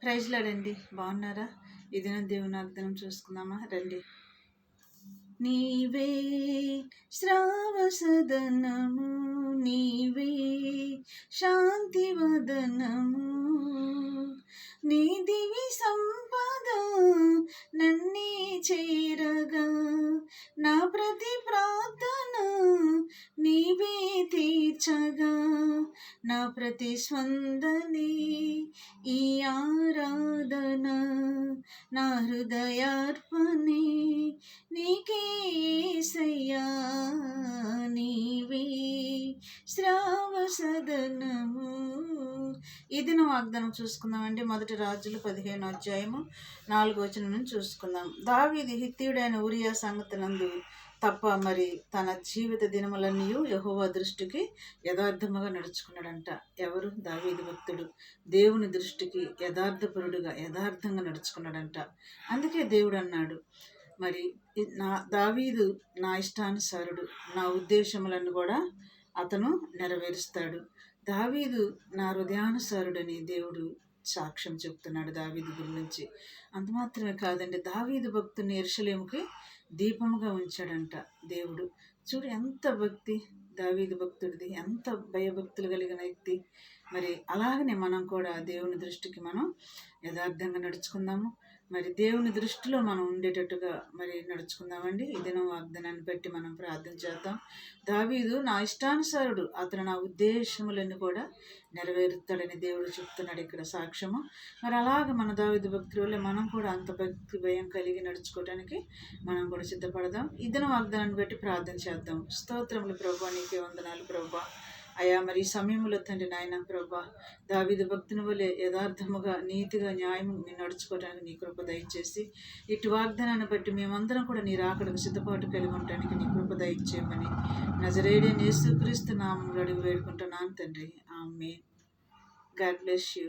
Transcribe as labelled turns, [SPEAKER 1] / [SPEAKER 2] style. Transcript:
[SPEAKER 1] Praise లాడండి. బాగున్నారా? ఈ దినం దేవుని వాగ్దానం చూసుకుందామా రండి. నీవే శ్రావసదనము, నీవే శాంతివదనము, నీ దివి సంపద నన్నే చేరగా, నా ప్రతి ప్రార్థన నీవే తీర్చగా, నా ప్రతి స్పందనే ఈ ఆరాధన, నా హృదయార్పణే నీకే యేసయ్యా, నీవే శ్రావసదనము. ఈ దినం వాగ్దానం చూసుకుందామండి. మొదటి రాజులు 15వ అధ్యాయము 4వ వచనం నుంచి చూసుకుందాం. దావీదు హిత్తీయుడైన ఊరియా సంగతులందు తప్ప మరి తన జీవిత దినములన్నీ యెహోవా దృష్టికి యథార్థముగా నడుచుకున్నాడంట. ఎవరు? దావీదు భక్తుడు దేవుని దృష్టికి యథార్థపరుడుగా యథార్థంగా నడుచుకున్నాడంట. అందుకే దేవుడు అన్నాడు, మరి దావీదు నా ఇష్టానుసారుడు, నా ఉద్దేశములను కూడా అతను నెరవేరుస్తాడు. దావీదు నా హృదయానుసారుడని దేవుడు సాక్ష్యం చెప్తున్నాడు దావీదు గురించి. అంత మాత్రమే కాదండి, దావీదు భక్తుని యెరూషలేముకి దీపముగా ఉంచాడంట దేవుడు. చూడు ఎంత భక్తి దావీదు భక్తుడిది, ఎంత భయభక్తులు కలిగిన వ్యక్తి. మరి అలాగనే మనం కూడా దేవుని దృష్టికి మనం యథార్థంగా నడుచుకుందాము. మరి దేవుని దృష్టిలో మనం ఉండేటట్టుగా మరి నడుచుకుందామండి. ఈ దినం వాగ్దానాన్ని బట్టి మనం ప్రార్థన చేద్దాం. దావీదు నా ఇష్టానుసారుడు, అతను నా ఉద్దేశములన్నీ కూడా నెరవేరుతాడని దేవుడు చెప్తున్నాడు ఇక్కడ సాక్ష్యము. మరి అలాగ మన దావీదు భక్తుల మనం కూడా అంత భక్తి భయం కలిగి నడుచుకోవడానికి మనం కూడా సిద్ధపడదాం. ఈ దినం వాగ్దానాన్ని బట్టి ప్రార్థన చేద్దాం. స్తోత్రములు ప్రభువా, నీకే వందనాలు ప్రభువా. అయా మరి ఈ సమయంలో తండ్రి నాయన ప్రభా, దావీదు భక్తుని వలె యథార్థముగా నీతిగా న్యాయము నడుచుకోవడానికి నీ కృప దయచేసి, ఇటు వాగ్దానాన్ని బట్టి మేమందరం కూడా నీ రాకడకు సిద్ధపాటు కలిగి ఉండడానికి నీ కృప దయచేయమని నజరేయుడైన యేసుక్రీస్తు నామములో అడిగి వేడుకుంటున్నాను తండ్రి. ఆమేన్. God bless you.